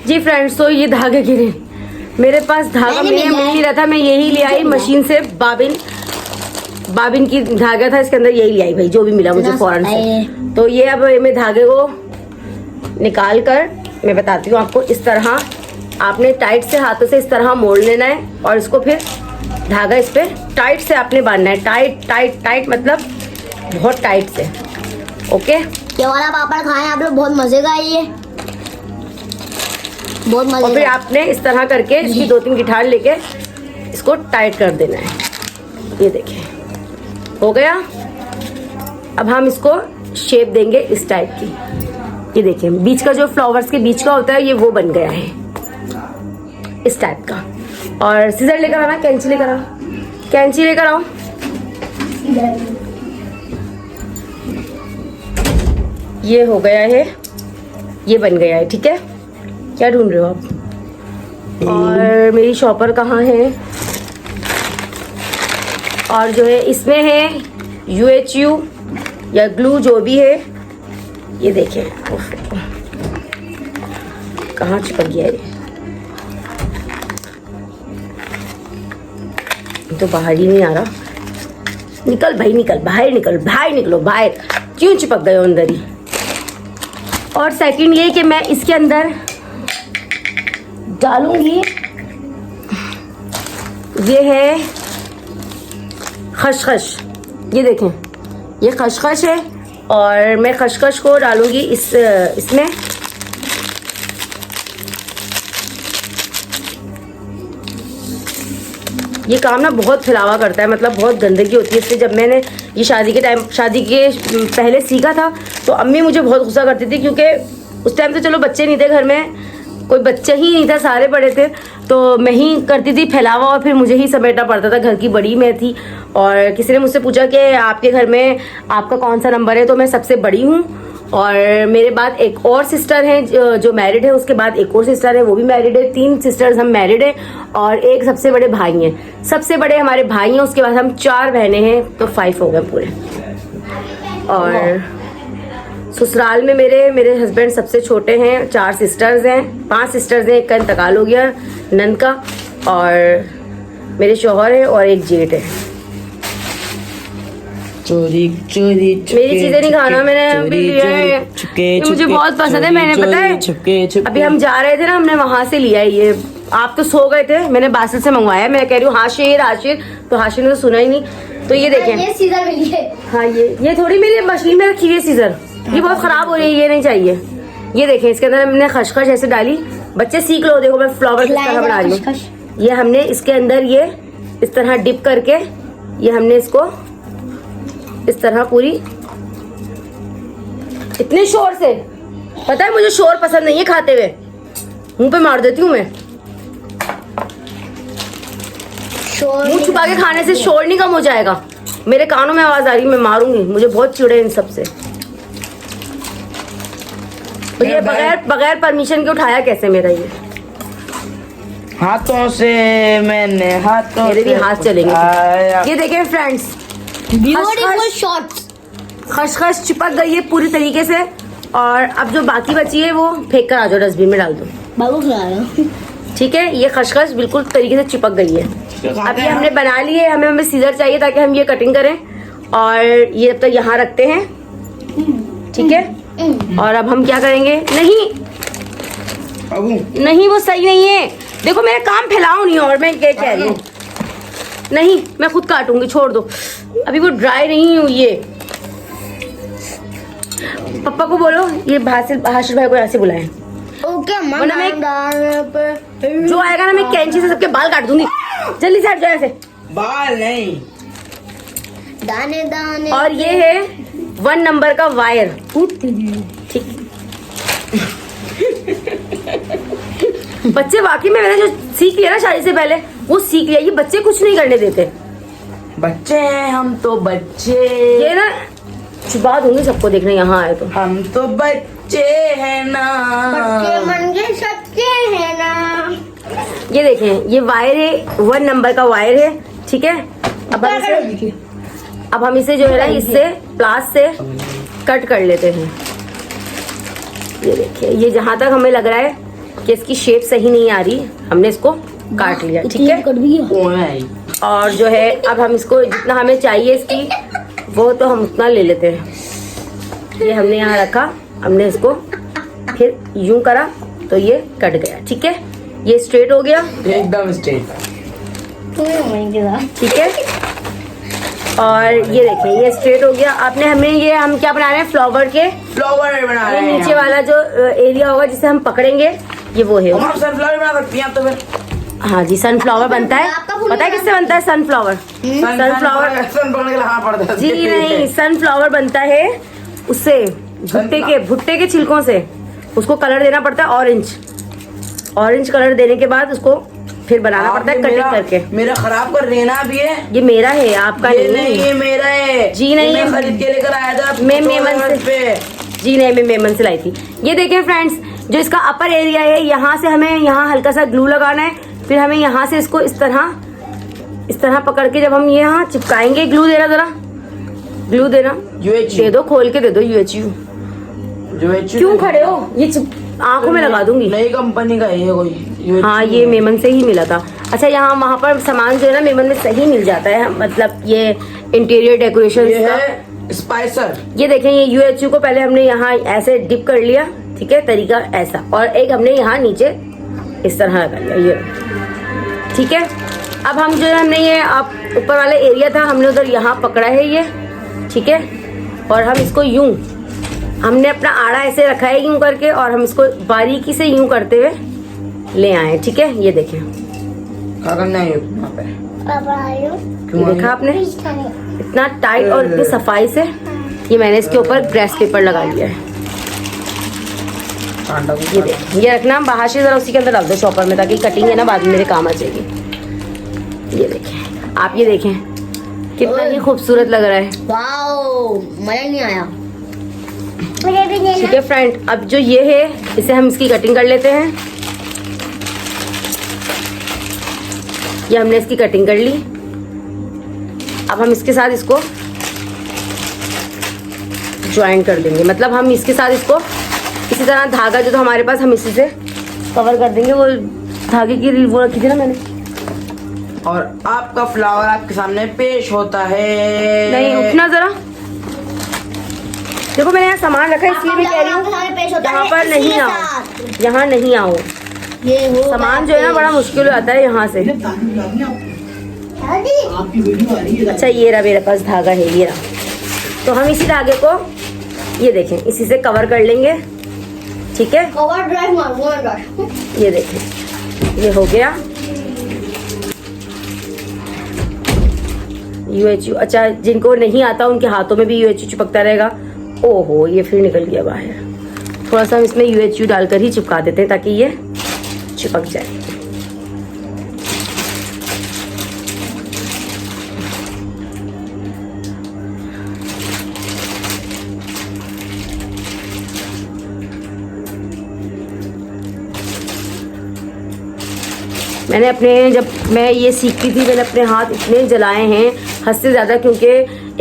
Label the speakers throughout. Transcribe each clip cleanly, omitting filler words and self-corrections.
Speaker 1: जी friends, तो ये धागे गिरे मेरे पास, धागा मिल नहीं रहा था, मैं यही ले आई मशीन से, बाबिन की धागा था इसके अंदर, यही ले आई भाई, जो भी मिला मुझे फौरन से। तो ये अब मैं धागे को निकाल कर मैं बताती हूँ आपको। इस तरह आपने टाइट से हाथों से इस तरह मोड़ लेना है और इसको फिर धागा इस पे टाइट से आपने बांधना है। टाइट टाइट टाइट मतलब बहुत टाइट से। ओके,
Speaker 2: ये वाला पापड़ खाएं आप लोग, बहुत मजे का है ये, बहुत मजे।
Speaker 1: और फिर आपने इस तरह करके इसकी 2-3 गिठार लेके इसको टाइट कर देना है। ये देखिए हो गया। अब हम इसको शेप देंगे इस टाइप की। ये देखिए बीच का जो फ्लावर्स के बीच का होता है ये वो बन गया है इस टाइप का। और सीजर लेकर आना, कैंची लेकर आओ, कैंची लेकर आओ। ये हो गया है, ये बन गया है। ठीक है, क्या ढूंढ रहे हो आप? और मेरी शॉपर कहाँ है? और जो है इसमें है UHU या ग्लू जो भी है। ये देखें कहाँ चिपक गया ये तो बाहर ही नहीं आ रहा। निकल भाई निकल, बाहर निकल, बाहर निकलो, बाहर क्यों चिपक गए अंदर ही। और सेकंड ये कि मैं इसके अंदर डालूंगी, ये है खसखस। ये देखें ये खसखस है और मैं खसखस को डालूंगी इसमें। ये काम ना बहुत फैलावा करता है, मतलब बहुत गंदगी होती है इससे। जब मैंने ये शादी के पहले सीखा था तो अम्मी मुझे बहुत गुस्सा करती थी, क्योंकि उस टाइम तो चलो बच्चे नहीं थे घर में, कोई बच्चा ही नहीं था, सारे बड़े थे, तो मैं ही करती थी फैलावा और फिर मुझे ही समेटना पड़ता था। घर की बड़ी मैं थी और किसी ने मुझसे पूछा कि आपके घर में आपका कौन सा नंबर है, तो मैं सबसे बड़ी हूँ। और मेरे बाद एक और सिस्टर है जो मैरिड है, उसके बाद एक और सिस्टर है वो भी मैरिड है। 3 सिस्टर्स हम मैरिड है और एक सबसे बड़े भाई हैं। सबसे बड़े हमारे भाई हैं, उसके बाद हम 4 बहनें हैं, तो 5 हो गए पूरे। और ससुराल में मेरे हस्बैंड सबसे छोटे हैं। 4 सिस्टर्स हैं, 5 सिस्टर्स हैं, एक का इंतकाल हो गया नंद का, और मेरे शौहर है और एक जेठ है।
Speaker 3: चोरी चोरी
Speaker 1: मेरी चीजें नहीं खाना, मैंने अभी लिया है, मुझे बहुत पसंद है। मैंने पता है अभी हम जा रहे थे ना, हमने वहां से लिया है ये। आप तो सो गए थे, मैंने बासिल से मंगवाया। मैं कह रही हूँ हाशिर, तो हाशिर ने तो सुना ही नहीं। तो ये देखें,
Speaker 2: ये सीजर मिली है।
Speaker 1: हाँ ये थोड़ी मेरी मशीन में रखी हुई है सीजर, ये बहुत खराब हो रही है, ये नहीं चाहिए। ये देखें इसके अंदर हमने खसखस ऐसे डाली। बच्चे सीख लो, देखो मैं फ्लावर किस तरह बना रही हूँ। ये हमने इसके अंदर ये इस तरह डिप करके ये हमने इसको इस तरह पूरी, इतने शोर से, पता है मुझे शोर पसंद नहीं है, खाते हुए मुंह पे मार देती हूँ मैं। मुंह छुपा के खाने से शोर नहीं कम हो जाएगा। मेरे कानों में आवाज आ रही, मैं मारूंगी, मुझे बहुत चिढ़े इन सब से। तो ये बगैर परमिशन के उठाया कैसे मेरा ये?
Speaker 3: हाथों से मैंने हाथों
Speaker 1: मेरे भी हाथ चलेंगे। ये देखें फ्रेंड्स,
Speaker 2: ब्यूटीफुल शॉट्स।
Speaker 1: खसखस चिपक गई है पूरी तरीके से। और अब जो बाकी बची है वो फेंक कर आ जाओ, डस्टबिन में डाल दो।
Speaker 2: बाबू खिला रहा हूं।
Speaker 1: ठीक है, ये खसखस बिल्कुल तरीके से चिपक गई है। अब ये हमने बना ली है, हमें सीजर चाहिए ताकि हम ये कटिंग करें। और ये अब तक यहाँ रखते हैं, ठीक है। और अब हम क्या करेंगे, नहीं वो सही नहीं है। देखो मेरा काम फैलाओ नहीं, और मैं क्या कह रही हूँ, नहीं मैं खुद काटूंगी, छोड़ दो, अभी वो ड्राई नहीं हुई है। पापा को बोलो ये हाशिर भाई को यहाँ से बुलाएं।
Speaker 2: ओके
Speaker 1: जो आएगा ना मैं कैंची से सबके बाल काट दूंगी। जल्दी से हट जाओ ऐसे।
Speaker 3: बाल नहीं,
Speaker 2: दाने दाने।
Speaker 1: और ये है 1 नंबर का वायर, ठीक। बच्चे वाकई में, मैंने जो सीख लिया ना शादी से पहले वो सीख लिया। ये बच्चे कुछ नहीं करने देते,
Speaker 3: बच्चे हैं हम तो बच्चे।
Speaker 1: ये ना छुपा दूंगी सबको देखने यहाँ आए तो।
Speaker 3: हम तो बच्चे हैं ना,
Speaker 2: बच्चे मन के सच्चे हैं ना।
Speaker 1: ये देखें ये वायर है, 1 नंबर का वायर है, ठीक है। अब हम इसे जो है ना इससे प्लास से कट कर लेते हैं। ये देखिए, ये जहां तक हमें लग रहा है कि इसकी शेप सही नहीं आ रही, हमने इसको काट लिया। ठीक है, और जो है अब हम इसको जितना हमें चाहिए इसकी वो तो हम उतना ले लेते हैं। ये हमने यहाँ रखा, हमने इसको फिर यूं करा तो ये कट गया। ठीक है, ये स्ट्रेट हो गया
Speaker 3: एकदम स्ट्रेट।
Speaker 1: ठीक है, और ये देखिए ये स्ट्रेट हो गया। आपने हमें ये हम क्या बना रहे हैं, फ्लावर के
Speaker 3: फ्लावर बना
Speaker 1: ये
Speaker 3: रहे हैं।
Speaker 1: नीचे वाला जो एरिया होगा जिसे हम पकड़ेंगे ये वो है।
Speaker 3: हम सनफ्लावर बना सकती हैं आप तो फिर।
Speaker 1: हाँ जी, सनफ्लावर बनता है। पता है किससे बनता है सनफ्लावर? सनफ्लावर
Speaker 3: सन पकड़ के लाना पड़ता है।
Speaker 1: जी नहीं, सनफ्लावर बनता है उससे भुट्टे के छिलकों से। उसको कलर देना पड़ता है ऑरेंज कलर देने के बाद उसको फिर बनाना पड़ता है कटिंग करके।
Speaker 3: मेरा खराब कर रहे हैं ना अब
Speaker 1: ये मेरा है, आपका
Speaker 3: ये
Speaker 1: नहीं।
Speaker 3: ये मेरा है
Speaker 1: जी नहीं,
Speaker 3: मैं खरीद के लेकर आया था
Speaker 1: मैं मेमन से जी नहीं, मैं मेमन से लाई थी। ये देखें फ्रेंड्स, जो इसका अपर एरिया है यहाँ से हमें यहाँ हल्का सा ग्लू लगाना है। फिर हमें यहाँ से इसको इस तरह पकड़ के जब हम ये यहाँ चिपकाएंगे, ग्लू देना जरा, ग्लू देना दे दो, खोल के दे दो। UHU क्यों खड़े हो? ये आंखों में लगा दूंगी।
Speaker 3: नई कंपनी का है ये कोई।
Speaker 1: हाँ, ये मेमन से ही मिला था। अच्छा, यहाँ वहाँ पर सामान जो है ना मेमन में सही मिल जाता है, मतलब ये इंटीरियर डेकोरेशन
Speaker 3: ये है स्पाइसर।
Speaker 1: ये देखें, ये UHU को पहले हमने यहाँ ऐसे डिप कर लिया। ठीक है, तरीका ऐसा, और एक हमने यहाँ नीचे इस तरह लगा लिया ये। ठीक है, अब हम जो है हमने ये आप ऊपर वाला एरिया था हमने उधर यहाँ पकड़ा है ये। ठीक है, और हम इसको यूं हमने अपना आड़ा ऐसे रखा है यूं करके, और हम इसको बारीकी से यूं करते हुए ले आए। ठीक है, ये देखें, ये देखा आपने इतना टाइट और इतनी सफाई से ये मैंने इसके ऊपर ग्रेस पेपर लगा लिया है। ये देखें, ये रखना बाहर से जरा उसी के अंदर डाल दो चॉपर में, ताकि कटिंग है ना बाद में मेरे काम आ जाएगी। ये देखें आप, ये देखें कितना ही खूबसूरत लग रहा है।
Speaker 2: वाओ, मजा नहीं आया।
Speaker 1: ठीक है फ्रेंड, अब जो ये है इसे हम इसकी कटिंग कर लेते हैं। ये हमने इसकी कटिंग कर ली। अब हम इसके साथ इसको ज्वाइन कर देंगे, मतलब हम इसके साथ इसको इसी तरह धागा जो था हमारे पास हम इसी से कवर कर देंगे। वो धागे की वो रखी थी ना मैंने।
Speaker 3: और आपका फ्लावर आपके सामने पेश होता है।
Speaker 1: नहीं, उठना जरा, देखो मैंने यहाँ सामान रखा है इसलिए भी कह रही हूँ यहाँ पर नहीं आओ, यहाँ नहीं आओ।
Speaker 2: ये हो
Speaker 1: सामान जो है ना बड़ा मुश्किल हो जाता है यहाँ से। अच्छा, ये रहा मेरे पास धागा है, ये रहा। तो हम इसी धागे को ये देखें इसी से कवर कर लेंगे। ठीक है,
Speaker 2: कवर ड्राइव मारूंगा।
Speaker 1: ये देखें ये हो गया UHU। अच्छा, जिनको नहीं आता उनके हाथों में भी UHU चिपकता रहेगा। ओहो, ये फिर निकल गया बाहर। थोड़ा सा हम इसमें UHU डालकर ही चिपका देते हैं ताकि ये चिपक जाए। मैंने अपने जब मैं ये सीखती थी मैंने अपने हाथ इतने जलाए हैं हद से ज़्यादा, क्योंकि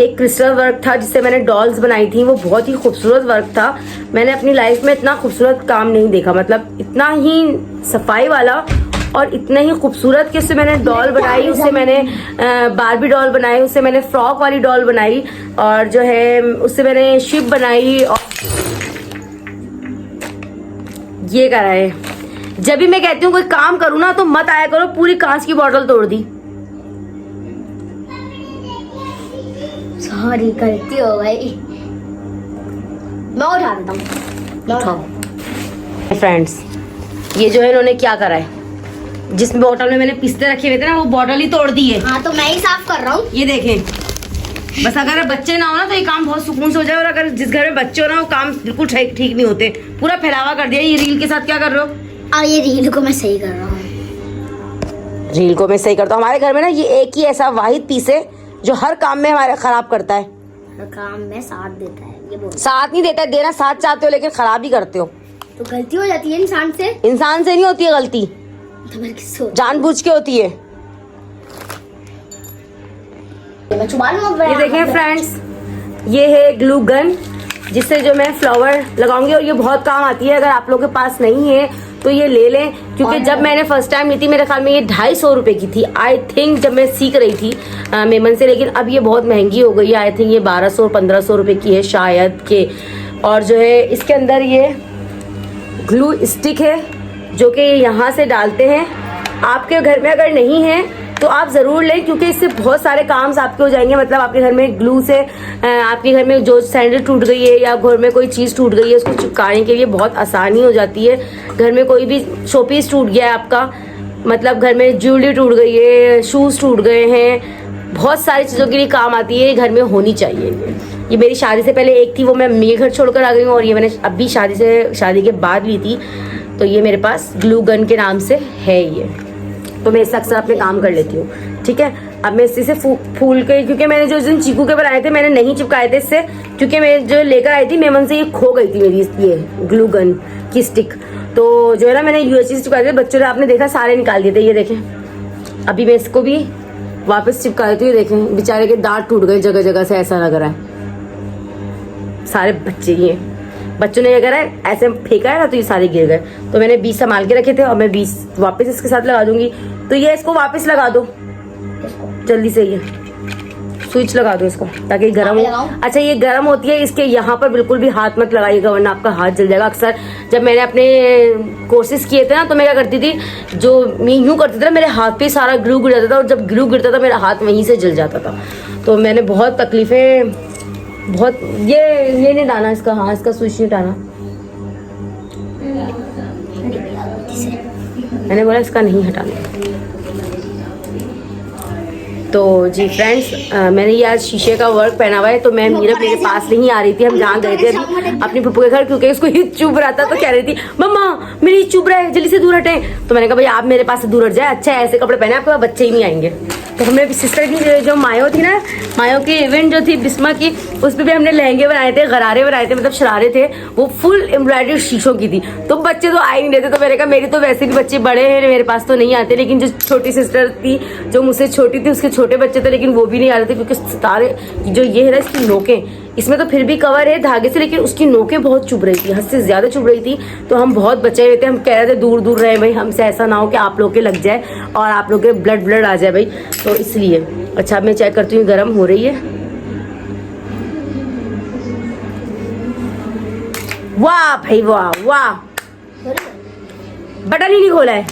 Speaker 1: एक क्रिस्टल वर्क था जिससे मैंने डॉल्स बनाई थी, वो बहुत ही खूबसूरत वर्क था। मैंने अपनी लाइफ में इतना खूबसूरत काम नहीं देखा, मतलब इतना ही सफाई वाला और इतना ही खूबसूरत कि उससे मैंने डॉल बनाई, उससे मैंने बारबी डॉल बनाई, उससे मैंने फ्रॉक वाली डॉल बनाई, और जो है उससे मैंने शिप बनाई। और ये करा है। जब भी मैं कहती हूँ कोई काम करूँ ना तो मत आया करो, पूरी कांच की बोतल तोड़ दी।
Speaker 2: सॉरी, गलती हो गई। मैं उठा देता हूँ।
Speaker 1: फ्रेंड्स, ये जो है इन्होंने क्या करा है, जिस बोतल में मैंने पिस्ते रखे हुए थे ना वो बोतल ही तोड़ दी है।
Speaker 2: हाँ, तो मैं ही साफ कर रहा हूँ।
Speaker 1: ये देखें, बस अगर बच्चे ना हो ना तो ये काम बहुत सुकून से हो जाए, और अगर जिस घर में बच्चे हो ना वो काम बिल्कुल ठीक नहीं होते। पूरा फैलावा कर दिया। ये रील के साथ क्या कर रहे हो?
Speaker 2: और ये रील को मैं सही कर रहा हूँ।
Speaker 1: रील को मैं सही करता हूँ। हमारे घर में ना ये एक ही ऐसा वाहिद पीस है जो हर काम में हमारे खराब करता है।
Speaker 2: हर काम में साथ देता है, ये बोल।
Speaker 1: साथ नहीं देता है, देना साथ चाहते हो लेकिन खराब ही करते हो।
Speaker 2: तो गलती हो जाती है इंसान से।
Speaker 1: इंसान से नहीं होती है गलती,
Speaker 2: तो मैं किससे
Speaker 1: जानबूझ के होती है।
Speaker 2: मैं छुपा लूंगा।
Speaker 1: ये देखें फ्रेंड्स, ये है ग्लू गन जिससे जो मैं फ्लावर लगाऊंगी, और ये बहुत काम आती है। अगर आप लोगों के पास नहीं है तो ये ले लें, क्योंकि जब मैंने फर्स्ट टाइम ली थी मेरे ख्याल में ये 250 रुपए की थी आई थिंक, जब मैं सीख रही थी मेमन से, लेकिन अब ये बहुत महंगी हो गई है। आई थिंक ये 1200-1500 रुपए की है शायद के। और जो है इसके अंदर ये ग्लू स्टिक है जो कि यहाँ से डालते हैं। आपके घर में अगर नहीं है तो आप ज़रूर लें, क्योंकि इससे बहुत सारे काम आपके हो जाएंगे। मतलब आपके घर में ग्लू से आपके घर में जो सैंडल टूट गई है या घर में कोई चीज़ टूट गई है उसको चिपकाने के लिए बहुत आसानी हो जाती है। घर में कोई भी शोपीस टूट गया है आपका, मतलब घर में ज्वेलरी टूट गई है, शूज़ टूट गए हैं, बहुत सारी चीज़ों के लिए काम आती है, घर में होनी चाहिए। ये मेरी शादी से पहले एक थी, वो मैं अम्मी के घर छोड़कर आ गई हूँ, और ये मैंने अभी शादी के बाद ली थी। तो ये मेरे पास ग्लू गन के नाम से है ये, तो मैं इससे अक्सर अपने काम कर लेती हूँ। ठीक है, अब मैं इसी से फूल के, क्योंकि मैंने जो दिन चीकू के बनाए थे मैंने नहीं चिपकाए थे इससे, क्योंकि मैं जो लेकर आई थी मेमन से ये खो गई थी मेरी ये ग्लू गन की स्टिक। तो जो है ना मैंने यूएससी से चिपकाए थे, बच्चों ने आपने देखा सारे निकाल दिए थे। ये देखें, अभी मैं इसको भी वापस चिपका देती हूँ। देखें बेचारे के दांत टूट गए जगह जगह से, ऐसा लग रहा है। सारे बच्चों ने क्या करा है, ऐसे फेंका है ना तो ये सारे गिर गए। तो मैंने 20 संभाल के रखे थे और मैं 20 वापस इसके साथ लगा दूंगी। तो ये इसको वापस लगा दो जल्दी से, ये स्विच लगा दो इसको ताकि गर्म हो। अच्छा ये गर्म होती है, इसके यहाँ पर बिल्कुल भी हाथ मत लगाइएगा वरना आपका हाथ जल जाएगा। अक्सर जब मैंने अपने कोर्सेज किए थे ना तो मैं क्या करती थी, जो मैं यूँ करती थी ना मेरे हाथ पे सारा ग्लू गिर जाता था, और जब ग्लू गिरता था मेरा हाथ वहीं से जल जाता था। तो मैंने बहुत तकलीफें, बहुत ये नहीं डालना इसका, हाँ इसका स्विच नहीं डालना, मैंने बोला इसका नहीं हटाना। तो जी फ्रेंड्स, मैंने ये आज शीशे का वर्क पहना हुआ है। तो मैं मीरा मेरे पास नहीं आ रही थी, हम जहाँ गए थे अभी अपनी पप्पू के घर, क्योंकि उसको ही चुभ रहा था। तो कह रही थी मम्मा मेरी चुभ रहा है, जल्दी से दूर हटे। तो मैंने कहा भाई आप मेरे पास से दूर हट जाए, अच्छा ऐसे कपड़े पहने आपके पास बच्चे ही नहीं आएंगे। तो हमने सिस्टर की जो मायो थी ना, मायो की इवेंट जो थी बिस्मा की, उस पर भी हमने लहंगे बनाए थे, गरारे बनाए थे, मतलब शरारे थे, वो फुल एम्ब्रॉयडरी शीशों की थी। तो बच्चे तो आ ही नहीं देते। तो मैंने कहा मेरी तो वैसे भी बच्चे बड़े हैं, मेरे पास तो नहीं आते, लेकिन जो छोटी सिस्टर थी जो मुझसे छोटी थी उसके छोटे बच्चे थे, लेकिन वो भी नहीं आ रहे थे, क्योंकि सितारे जो ये है ना इसकी नोकें, इसमें तो फिर भी कवर है धागे से, लेकिन उसकी नोकें बहुत चुभ रही थी, हद से ज्यादा चुभ रही थी। तो हम बहुत बचे हुए थे, हम कह रहे थे दूर दूर रहे भाई, हमसे ऐसा ना हो कि आप लोग के लग जाए और आप लोग के ब्लड आ जाए भाई, तो इसलिए। अच्छा मैं चेक करती हूँ गर्म हो रही है। वाह भाई वाह वाह, बटन ही नहीं खोला है।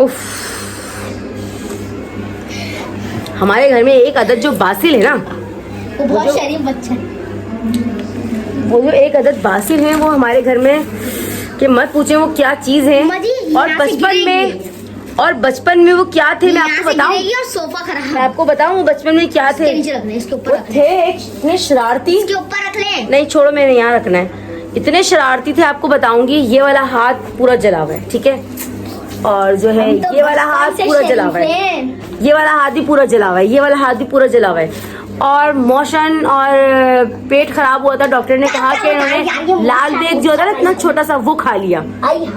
Speaker 1: उफ, हमारे घर में एक अदद जो बासिल है ना,
Speaker 2: वो बहुत शरीफ बच्चा है।
Speaker 1: वो जो एक अदद बासिल है वो हमारे घर में कि मत पूछे वो क्या चीज है। और बचपन में वो क्या थे मैं आपको बताऊं,
Speaker 2: और सोफा खराब,
Speaker 1: मैं आपको बताऊं बचपन में क्या थे।
Speaker 2: इसके ऊपर
Speaker 1: थे इतने शरारती,
Speaker 2: इसके ऊपर रख ले।
Speaker 1: नहीं छोड़ो मैंने यहाँ रखना है। इतने शरारती थे आपको बताऊंगी। ये वाला हाथ पूरा जला हुआ है, ठीक है, और जो है ये वाला हाथ पूरा जला हुआ है, ये वाला हाथ भी पूरा जला हुआ है, ये वाला हाथ भी पूरा जला हुआ है। और मोशन और पेट खराब हुआ था, डॉक्टर ने कहा कि इन्होंने लाल देग जो होता है ना इतना छोटा सा वो खा लिया,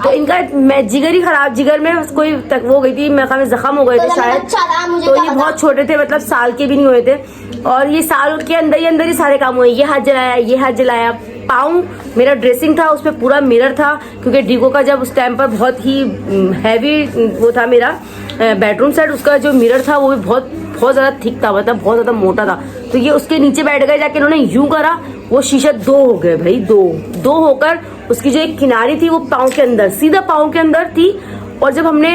Speaker 1: तो इनका जिगर ही खराब, जिगर में कोई तक वो गई थी, मेरे ख्याल में जख्म हो गए थे शायद। तो ये बहुत छोटे थे, मतलब साल के भी नहीं हुए थे, और ये साल के अंदर ही सारे काम हुए। ये हाथ जलाया, ये हाथ जलाया। पाँव मेरा ड्रेसिंग था, उस पर पूरा मिरर था, क्योंकि डीगो का जब उस टाइम पर बहुत ही हैवी वो था मेरा बेडरूम सेट, उसका जो मिरर था वो भी बहुत ज्यादा थिक था, मतलब बहुत ज्यादा मोटा था। तो ये उसके नीचे बैठ गए जाके, इन्होंने यूं करा, वो शीशा 2 हो गए भाई, दो होकर उसकी जो एक किनारी थी वो पाँव के अंदर, सीधा पाँव के अंदर थी। और जब हमने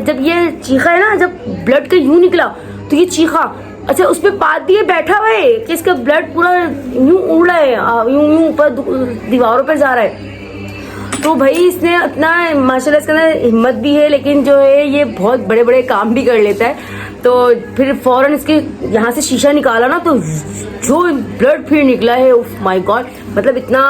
Speaker 1: जब ये चीखा है ना, जब ब्लड का यूं निकला तो ये चीखा, अच्छा उस पे पाद दिए बैठा हुआ है कि इसका ब्लड पूरा यूं उड़ रहा है, यूं ऊपर दीवारों पे जा रहा है। तो भाई इसने इतना माशाल्लाह इसके अंदर हिम्मत भी है, लेकिन जो है ये बहुत बड़े बड़े काम भी कर लेता है। तो फिर फौरन इसके यहाँ से शीशा निकाला ना, तो जो ब्लड फिर निकला है, उफ माय गॉड, मतलब इतना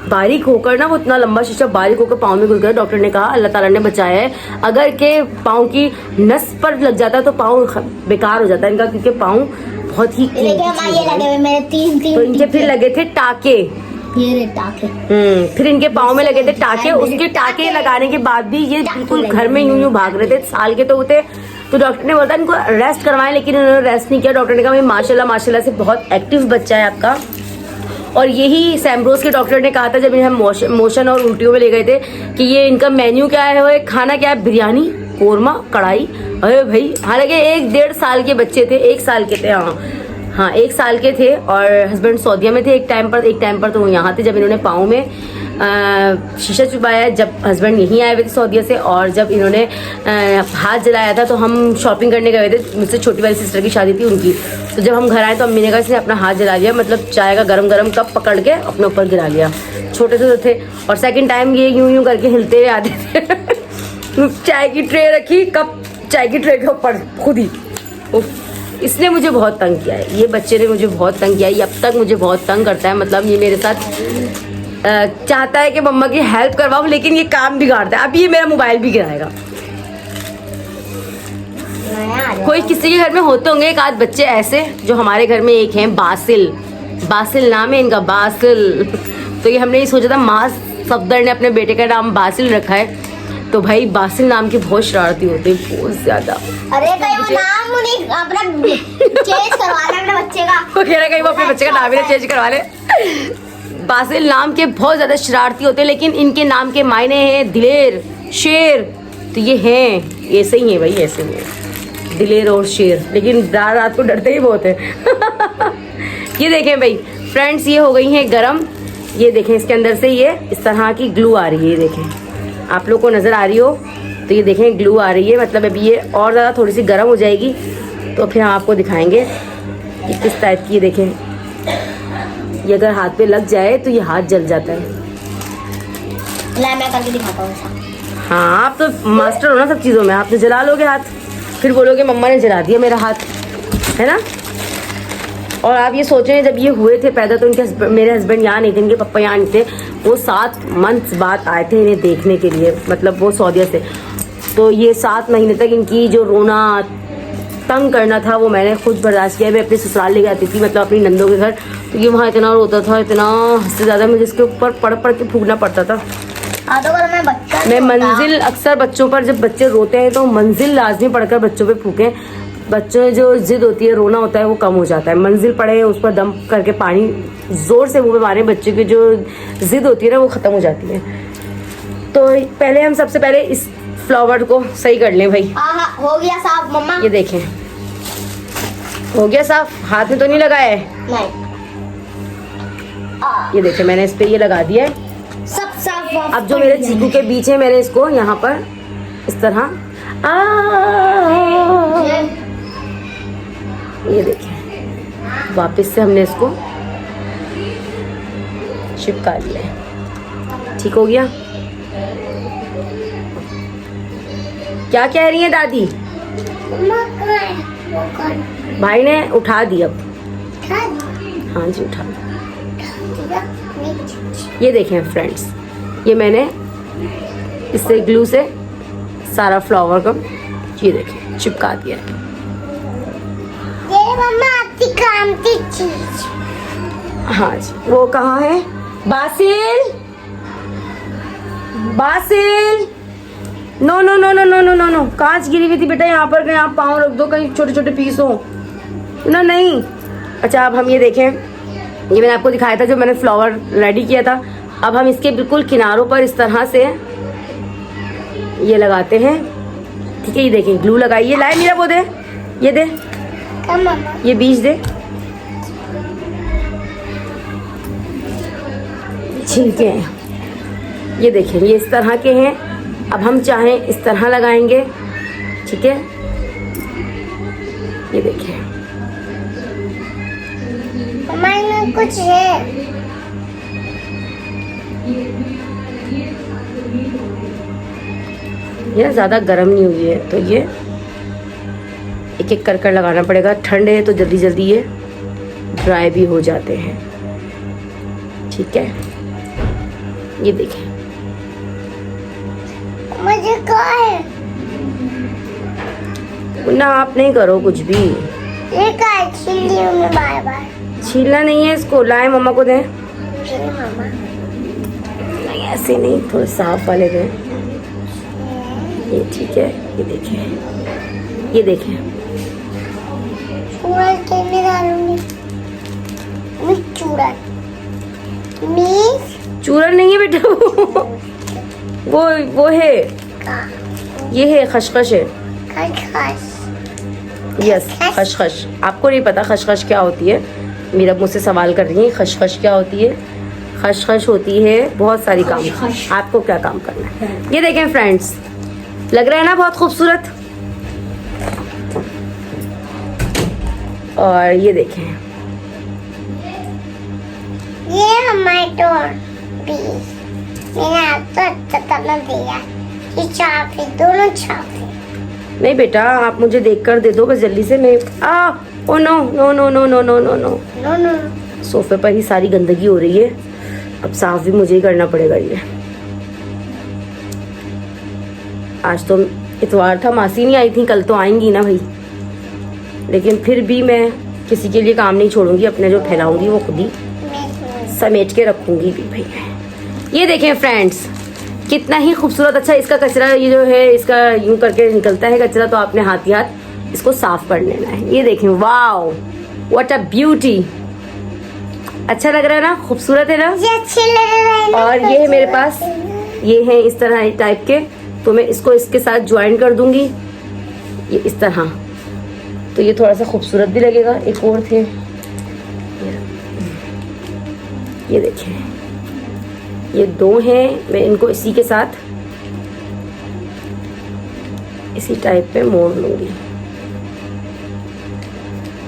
Speaker 1: बारीक होकर ना, वो इतना लंबा शीशा बारीक होकर पाँव में घुस गया। डॉक्टर ने कहा अल्लाह ताला ने बचाया है, अगर के पाँव की नस पर लग जाता है तो पाँव बेकार हो जाता है इनका, क्योंकि पाँव बहुत ही तो इनके फिर लगे थे टाके,
Speaker 2: ये टाके।
Speaker 1: फिर इनके पाँव में लगे थे टाके। उसके टाके लगाने के बाद भी ये बिल्कुल घर में यूं भाग रहे थे, साल के तो होते। तो डॉक्टर ने बोला इनको रेस्ट करवाएं, लेकिन इन्होंने रेस्ट नहीं किया। डॉक्टर ने कहा भाई माशाल्लाह से बहुत एक्टिव बच्चा है आपका, और यही सैम्ब्रोस के डॉक्टर ने कहा था जब इन्हें मोशन और उल्टियों में ले गए थे कि ये इनका मेन्यू क्या है, वो खाना क्या है, बिरयानी, कोरमा, कढ़ाई। अरे भाई, हालांकि 1-1.5 साल के बच्चे थे, 1 साल के थे, हाँ 1 साल के थे। और हस्बैंड सऊदीया में थे एक टाइम पर तो वो यहाँ थे जब इन्होंने पाँव में शीशा चुभाया, जब हस्बैंड यहीं आए हुए थे सऊदीया से। और जब इन्होंने हाथ जलाया था तो हम शॉपिंग करने गए थे, मुझसे छोटी वाली सिस्टर की शादी थी उनकी। तो जब हम घर आए तो अम्मी ने कहा इसने अपना हाथ जला लिया, मतलब चाय का गरम कप पकड़ के अपने ऊपर गिरा लिया। छोटे से थे। और सेकंड टाइम ये यूं करके हिलते हुए आते थे चाय की ट्रे रखी, कप चाय की ट्रे के ऊपर खुद ही। इसने मुझे बहुत तंग किया है, ये बच्चे ने मुझे बहुत तंग किया है, अब तक मुझे बहुत तंग करता है। मतलब ये मेरे साथ चाहता है कि मम्मा की हेल्प करवाऊं, लेकिन ये काम बिगाड़ता है। अब ये मेरा मोबाइल भी गिराएगा। कोई किसी के घर में होते होंगे एक आध बच्चे ऐसे, जो हमारे घर में एक हैं बासिल नाम है इनका, बासिल। तो ये हमने ये सोचा था, माँ सफदर ने अपने बेटे का नाम बासिल रखा है। तो भाई बासिल नाम की बहुत शरारती होती है, बहुत ज्यादा।
Speaker 2: अरे कहीं वो नाम उन्हें अपना चेंज करवा ले अपने बच्चे का।
Speaker 1: वो कह रहा कहीं वो अपने बच्चे का नाम ही चेंज करवा ले। बासिल नाम के बहुत ज्यादा शरारती होते हैं, लेकिन इनके नाम के मायने हैं दिलेर, शेर। तो ये हैं, ऐसे ही है भाई, ऐसे ही है दिलेर और शेर, लेकिन रात को डरते ही बहुत है। ये देखें भाई फ्रेंड्स, ये हो गई हैं गरम। ये देखें इसके अंदर से ये इस तरह की ग्लू आ रही है, ये देखें आप लोग को नजर आ रही हो तो ये देखें ग्लू आ रही है। मतलब अभी ये और ज़्यादा थोड़ी सी गर्म हो जाएगी तो फिर हम आपको दिखाएंगे कि किस टाइप की। ये देखें, ये अगर हाथ पे लग जाए तो ये हाथ जल जाता है।
Speaker 2: मैं करके दिखाता हूँ।
Speaker 1: हाँ, आप तो मास्टर हो ना सब चीज़ों में, आप तो जला लोगे हाथ, फिर बोलोगे मम्मा ने जला दिया मेरा हाथ, है ना। और आप ये सोचें जब ये हुए थे पैदा तो इनके मेरे हस्बैंड यहाँ नहीं थे, इनके पापा यहाँ नहीं थे। वो 7 मंथ्स बाद आए थे इन्हें देखने के लिए, मतलब वो सऊदीया से। तो ये 7 महीने तक इनकी जो रोना तंग करना था वो मैंने खुद बर्दाश्त किया। मैं अपने ससुराल ले जाती थी, मतलब अपनी नंदों के घर, तो ये वहाँ इतना रोता था, इतना हद से ज़्यादा, मुझे इसके ऊपर पड़ के फूकना पड़ता था। मैं मंजिल अक्सर बच्चों पर, जब बच्चे रोते हैं तो मंजिल लाजमी पढ़कर बच्चों पे फूकें। बच्चों में जो जिद होती है, रोना होता है, वो कम हो जाता है। मंजिल पड़े, उस पर दम करके पानी जोर से मुंह पे मारे, बच्चे की जो जिद होती है ना वो खत्म हो जाती है। तो पहले हम सबसे पहले इस फ्लावर को सही कर लें भाई।
Speaker 2: हो गया साफ मम्मा,
Speaker 1: ये देखें हो गया साफ, हाथ में तो नहीं लगा है।
Speaker 2: नहीं,
Speaker 1: ये देखें मैंने इस पे ये लगा दिया है,
Speaker 2: सब साफ।
Speaker 1: अब जो मेरे चीकू के बीच है, मैंने इसको यहाँ पर इस तरह ये देखें वापस से हमने इसको चिपका लिया है। ठीक हो गया। क्या कह रही है दादी? भाई ने उठा दी अब। हाँ जी उठा दी। ये देखें फ्रेंड्स, ये मैंने इससे ग्लू से सारा फ्लावर का ये देखें चिपका दिया है।
Speaker 2: ये मम्मा आपकी काम की चीज।
Speaker 1: हाँ जी, वो कहाँ है? Basil, Basil, no no no no no no no no, कांच गिरी हुई थी बेटा यहाँ पर, कहीं आप पाँव रख दो, कहीं छोटे छोटे पीस हो ना। नहीं, अच्छा अब हम ये देखें, ये मैंने आपको दिखाया था जो मैंने फ्लावर रेडी किया था। अब हम इसके बिल्कुल किनारों पर इस तरह से ये लगाते हैं। ठीक है, ये देखें ग्लू लगाइए। लाए मेरा वो दे, ये दे, ये बीज दे। ठीक है, ये देखें ये इस तरह के हैं। अब हम चाहें इस तरह लगाएंगे। ठीक है, ये देखें
Speaker 2: हमारे कुछ है।
Speaker 1: ये ज़्यादा गर्म नहीं हुई है तो ये एक एक कर लगाना पड़ेगा। ठंड है तो जल्दी जल्दी ये ड्राई भी हो जाते हैं। ठीक है, ये देखें
Speaker 2: मुझे क्या है
Speaker 1: ना, आप नहीं करो कुछ भी।
Speaker 2: ये क्या है? छील ली हमने बार बार।
Speaker 1: छीलना नहीं है इसको, लाए मम्मा को दें।
Speaker 2: मामा
Speaker 1: नहीं ऐसे नहीं, थोड़े साफ वाले दें। ये ठीक है, ये देखें, ये देखें
Speaker 2: चूड़ा खेलने डालूंगी मैं, चूड़ा मिस
Speaker 1: चूरन नहीं है बेटा, वो है, ये है खशखश है।
Speaker 2: खसखस
Speaker 1: यस खशखश। आपको नहीं पता खशखश क्या होती है? मीरा मुझसे सवाल कर रही है खशखश क्या होती है। खशखश होती है बहुत सारी काम।
Speaker 2: खशखश।
Speaker 1: आपको क्या काम करना है? ये देखें फ्रेंड्स, लग रहा है ना बहुत खूबसूरत। और ये देखें,
Speaker 2: ये हमारे डोर बीस मैंने आपको अच्छा करना दिया। ये चाबी दोनों चाबी।
Speaker 1: नहीं बेटा आप मुझे देखकर दे दो बस जल्दी से। मैं oh no no no no no no no no
Speaker 2: no no
Speaker 1: सोफे पर ही सारी गंदगी हो रही है, अब साफ भी मुझे ही करना पड़ेगा ये। आज तो इतवार था, मासी नहीं आई थी, कल तो आएंगी ना भाई, लेकिन फिर भी मैं किसी के लिए काम नहीं छोड़ूंगी, अपने जो फैलाऊंगी वो खुद ही समेट के रखूंगी भी भाई। ये देखें फ्रेंड्स कितना ही खूबसूरत। अच्छा इसका कचरा ये जो है इसका यूं करके निकलता है कचरा, तो आपने हाथ ही हाथ इसको साफ कर लेना है। ये देखें, वाओ व्हाट अ ब्यूटी। अच्छा लग रहा है ना, खूबसूरत है ना।
Speaker 2: ये अच्छे लग रहे हैं।
Speaker 1: और ये है मेरे पास, ये है इस तरह टाइप के, तो मैं इसको इसके साथ ज्वाइन कर दूंगी ये इस तरह, तो ये थोड़ा सा खूबसूरत भी लगेगा। एक और थे, ये देखें ये दो हैं, मैं इनको इसी के साथ इसी टाइप पे मोड़ लूंगी।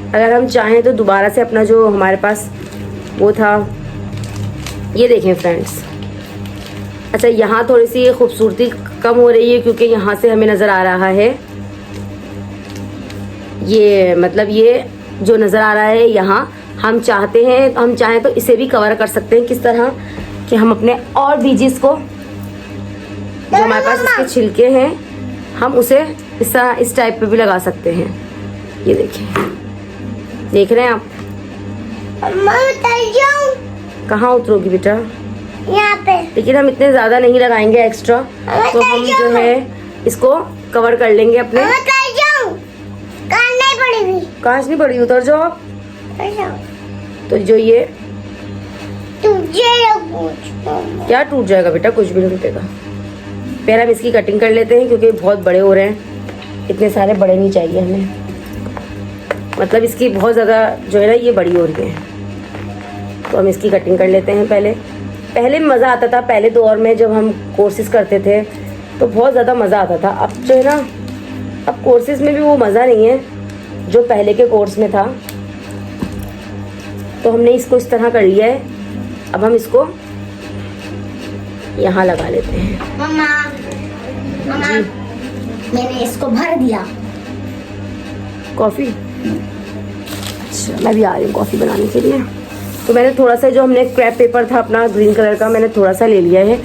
Speaker 1: अगर हम चाहें तो दोबारा से अपना जो हमारे पास वो था, ये देखें फ्रेंड्स। अच्छा यहाँ थोड़ी सी खूबसूरती कम हो रही है क्योंकि यहाँ से हमें नज़र आ रहा है ये, मतलब ये जो नज़र आ रहा है यहाँ, हम चाहते हैं, हम चाहें तो इसे भी कवर कर सकते हैं। किस तरह कि हम अपने और बीजीज को जो हमारे पास इसके छिलके हैं हम उसे इस तरह इस टाइप पे भी लगा सकते हैं। ये देखिए, देख रहे हैं आप?
Speaker 2: मैं उतर जाऊं
Speaker 1: कहाँ उतरोगी बेटा?
Speaker 2: यहाँ पे।
Speaker 1: लेकिन हम इतने ज़्यादा नहीं लगाएंगे एक्स्ट्रा, तो हम जो है इसको कवर कर लेंगे अपने।
Speaker 2: मैं उतर जाऊं, कान नहीं पड़ेगी।
Speaker 1: कांच नहीं पड़ी, उतर जाओ आप।
Speaker 2: उतर जाऊं।
Speaker 1: तो जो ये
Speaker 2: तुझे कुछ
Speaker 1: क्या टूट जाएगा बेटा? कुछ भी नहीं टूटेगा। पहले हम इसकी कटिंग कर लेते हैं क्योंकि बहुत बड़े हो रहे हैं, इतने सारे बड़े नहीं चाहिए हमें, मतलब इसकी बहुत ज़्यादा जो है ना ये बड़ी हो रही है, तो हम इसकी कटिंग कर लेते हैं। पहले मज़ा आता था, पहले दौर में जब हम कोर्सेज करते थे तो बहुत ज़्यादा मज़ा आता था। अब जो है ना, अब कोर्सेज में भी वो मज़ा नहीं है जो पहले के कोर्स में था। तो हमने इसको इस तरह कर लिया है, अब हम इसको यहाँ लगा लेते हैं।
Speaker 2: मम्मा मम्मा मैंने इसको भर दिया।
Speaker 1: कॉफ़ी, अच्छा मैं भी आ रही हूँ कॉफ़ी बनाने के लिए। तो मैंने थोड़ा सा जो हमने क्रैप पेपर था अपना ग्रीन कलर का, मैंने थोड़ा सा ले लिया है।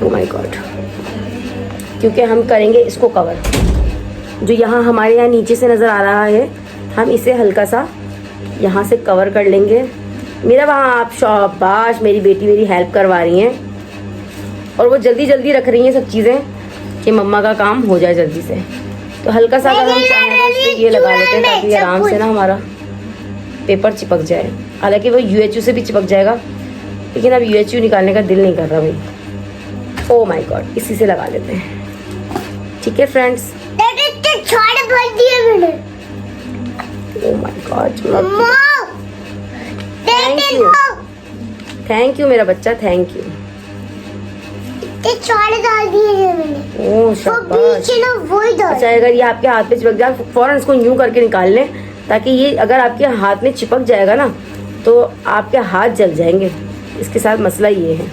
Speaker 1: ओह माय गॉड, क्योंकि हम करेंगे इसको कवर। जो यहाँ हमारे यहाँ नीचे से नज़र आ रहा है, हम इसे हल्का सा यहाँ से कवर कर लेंगे। मेरा वहाँ आप शाबाश, मेरी बेटी मेरी हेल्प करवा रही हैं और वो जल्दी जल्दी रख रही हैं सब चीज़ें कि मम्मा का काम हो जाए जल्दी से। तो हल्का सा अगर हम चाहें तो इस पे ये लगा लेते हैं ताकि आराम से ना हमारा पेपर चिपक जाए। हालांकि वो UHU से भी चिपक जाएगा, लेकिन अब UHU निकालने का दिल नहीं कर रहा भाई। ओह माय गॉड, इसी से लगा लेते हैं। ठीक है फ्रेंड्स,
Speaker 2: छोड़ भर दिए मैंने।
Speaker 1: Oh my God, thank you मेरा बच्चा, थैंक यू।
Speaker 2: छोड़ डाल दिए हैं मैंने।
Speaker 1: ओह शाबाश।
Speaker 2: ना वही डाल।
Speaker 1: अच्छा अगर ये आपके हाथ पे चिपक जाए, फौरन इसको यूं करके निकाल लें, ताकि ये अगर आपके हाथ में चिपक जाएगा ना तो आपके हाथ जल जाएंगे। इसके साथ मसला ये है।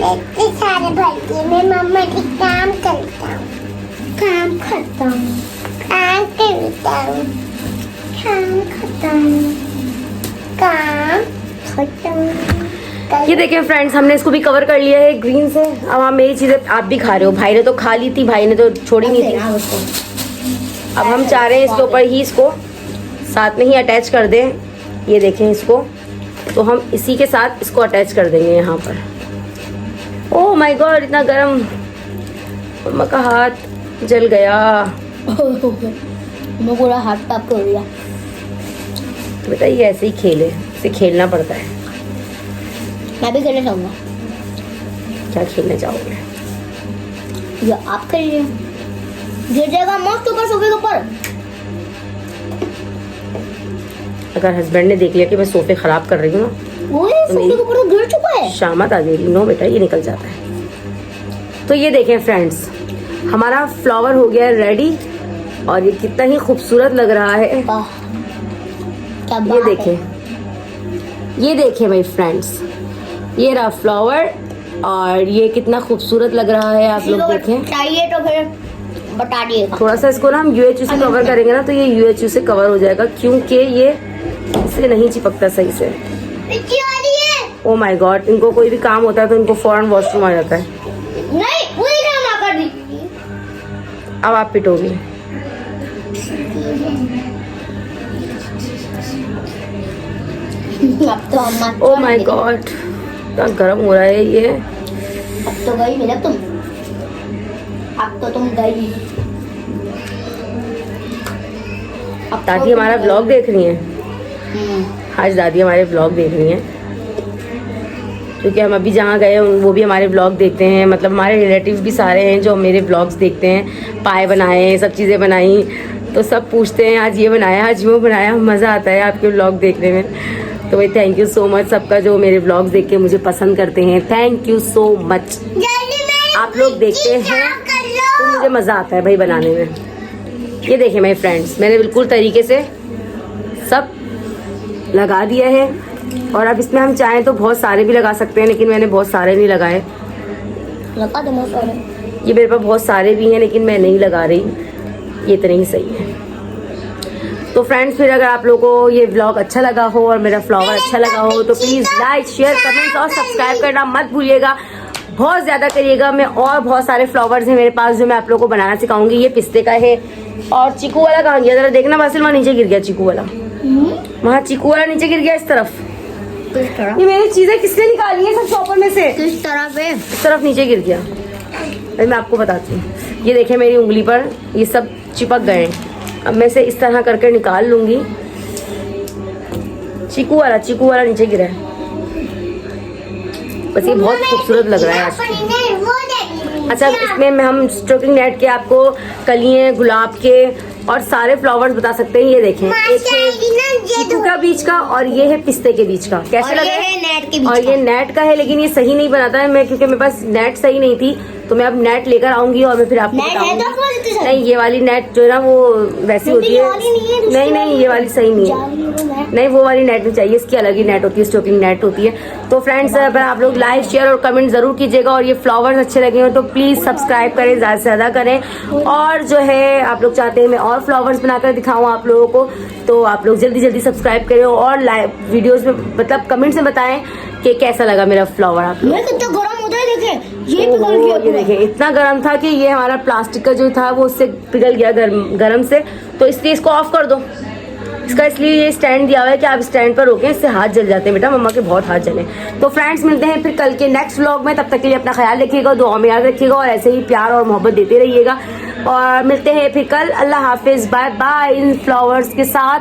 Speaker 2: इतने सारे भर दिए, मैं मम्मा की काम करता हूँ, काम करता हूँ, काम करता हूँ, काम खत्म, काम खत्म।
Speaker 1: ये देखें फ्रेंड्स, हमने इसको भी कवर कर लिया है ग्रीन से। अब आप मेरी चीज़ें आप भी खा रहे हो, भाई ने तो खा ली थी, भाई ने तो छोड़ी नहीं थी। अब हम चाह रहे हैं इसके ऊपर ही इसको साथ में ही अटैच कर दें। ये देखें इसको, तो हम इसी के साथ इसको अटैच कर देंगे यहाँ पर। ओह माय गॉड, इतना गर्म, मम्मा का हाथ जल गया।
Speaker 2: मैं पूरा हाथ पाप कर लिया।
Speaker 1: बेटा ये ऐसे ही खेले, इसे खेलना पड़ता है।
Speaker 2: मैं भी खेलना चाहूंगा।
Speaker 1: क्या खेलने जाओगे?
Speaker 2: ये आप खेलिए, गिर जाएगा मस्त ऊपर सोफे के ऊपर।
Speaker 1: अगर हस्बैंड ने देख लिया कि मैं सोफे खराब कर रही हूँ ना,
Speaker 2: वो ये सोफे के ऊपर तो गिर चुका है।
Speaker 1: शामत आ जाएगी। नो बेटा, ये निकल जाता है। तो ये देखें फ्रेंड्स, हमारा फ्लावर हो गया रेडी और ये कितना ही खूबसूरत लग रहा है।
Speaker 2: वाह, क्या
Speaker 1: ये
Speaker 2: बात है।
Speaker 1: देखें, ये देखें भाई फ्रेंड्स, ये रहा फ्लावर और ये कितना खूबसूरत लग रहा है। आप लोग देखें।
Speaker 2: चाहिए तो फिर बता दिएगा।
Speaker 1: थोड़ा सा इसको ना हम UHU से कवर करेंगे ना, तो ये UHU से कवर हो जाएगा, क्योंकि ये इससे नहीं चिपकता सही से। ओ माय गॉड, इनको कोई भी काम होता है तो इनको फौरन वॉशरूम आ जाता है।
Speaker 2: नहीं, पूरी काम ना कर दी।
Speaker 1: अब आप पिटोगी।
Speaker 2: अब तो अम्मा
Speaker 1: ओ माय गॉड, इतना गर्म हो रहा है ये।
Speaker 2: अब तो गई मिला तुम, अब तो तुम गई। अब
Speaker 1: दादी हमारा ब्लॉग देख रही है। आज दादी हमारे ब्लॉग देख रही हैं, क्योंकि हम अभी जहाँ गए वो भी हमारे ब्लॉग देखते हैं। मतलब हमारे रिलेटिव्स भी सारे हैं जो मेरे ब्लॉग्स देखते हैं। पाए बनाए, सब चीज़ें बनाई, तो सब पूछते हैं आज ये बनाया, आज वो बनाया। मज़ा आता है आपके ब्लॉग देखने में। तो भाई थैंक यू सो मच सबका जो मेरे ब्लॉग्स देख के मुझे पसंद करते हैं। Thank you so much. आप लोग देखते हैं तो मुझे मज़ा आता है भाई बनाने में। ये देखें मेरे फ्रेंड्स, मैंने बिल्कुल तरीके से सब लगा दिया है। और अब इसमें हम चाहें तो बहुत सारे भी लगा सकते हैं, लेकिन मैंने बहुत सारे नहीं लगाए।
Speaker 2: लगा दो बहुत सारे।
Speaker 1: ये मेरे पास बहुत सारे भी हैं, लेकिन मैं नहीं लगा रही। ये इतने ही सही है। तो फ्रेंड्स, फिर अगर आप लोगों को ये व्लॉग अच्छा लगा हो और मेरा फ्लावर अच्छा लगा हो तो प्लीज़ लाइक, शेयर, कमेंट्स और सब्सक्राइब करना मत भूलिएगा। बहुत ज़्यादा करिएगा। मैं और बहुत सारे फ्लावर्स हैं मेरे पास जो मैं आप लोगों को बनाना सिखाऊंगी। ये पिस्ते का है। और चीकू वाला कहाँ गया? जरा देखना बासिल, वहाँ नीचे गिर गया चीकू वाला। वहाँ चीकू वाला नीचे गिर गया इस तरफ।
Speaker 2: किस तरह?
Speaker 1: ये मेरी चीजें किसने निकाली है सब शॉपर में से?
Speaker 2: किस तरह पे?
Speaker 1: इस तरफ नीचे गिर गया। अभी मैं आपको बताती हूँ। ये देखें मेरी उंगली पर ये सब चिपक गए हैं। अब मैं इसे इस तरह करके निकाल लूंगी। चीकू वाला नीचे गिरा है। बस ये बहुत खूबसूरत लग रहा है आज। अच्छा, इसमें में हम स्टोकिंग नेट के आपको कलियां, गुलाब के और सारे फ्लावर्स बता सकते हैं। ये देखें, एक है चीकू का बीच का और ये है पिस्ते के बीच का। कैसे लगे?
Speaker 2: नेट के बीच
Speaker 1: और ये नेट का है, लेकिन ये सही नहीं बनाता है मैं, क्योंकि मेरे पास नेट सही नहीं थी। तो मैं अब नेट लेकर आऊंगी और मैं फिर आपको बताऊंगी। नहीं, ये वाली नेट जो है ना वो वैसी होती है। नहीं, ये वाली सही नहीं है। नहीं, वो वाली नेट नहीं चाहिए, इसकी अलग ही नेट होती है, स्टोकिंग नेट होती है। तो फ्रेंड्स, अगर आप लोग लाइक, शेयर और कमेंट जरूर कीजिएगा। और ये फ्लावर्स अच्छे लगे हो तो प्लीज सब्सक्राइब करें, ज्यादा से ज्यादा करें। और जो है आप लोग चाहते हैं मैं और फ्लावर्स बनाकर दिखाऊं आप लोगों को, तो आप लोग जल्दी जल्दी सब्सक्राइब करें और लाइव वीडियोस में मतलब कमेंट्स में बताएं कि कैसा लगा मेरा फ्लावर आप लोग।
Speaker 2: कितना गरम होता है, देखें ये पिघल
Speaker 1: ओहो,
Speaker 2: गया।
Speaker 1: ये देखें इतना गर्म था कि ये हमारा प्लास्टिक का जो था वो उससे पिघल गया गर्म से। तो इसलिए इसको ऑफ कर दो। इसका इसलिए ये स्टैंड दिया हुआ है कि आप स्टैंड पर रोकें, इससे हाथ जल जाते हैं बेटा, मम्मा के बहुत हाथ जले। तो फ्रेंड्स, मिलते हैं फिर कल के नेक्स्ट व्लॉग में। तब तक के लिए अपना ख्याल रखिएगा, दुआ में याद रखिएगा और ऐसे ही प्यार और मोहब्बत देते रहिएगा। और मिलते हैं फिर कल। अल्लाह हाफिज, बाय बाय इन फ्लावर्स के साथ।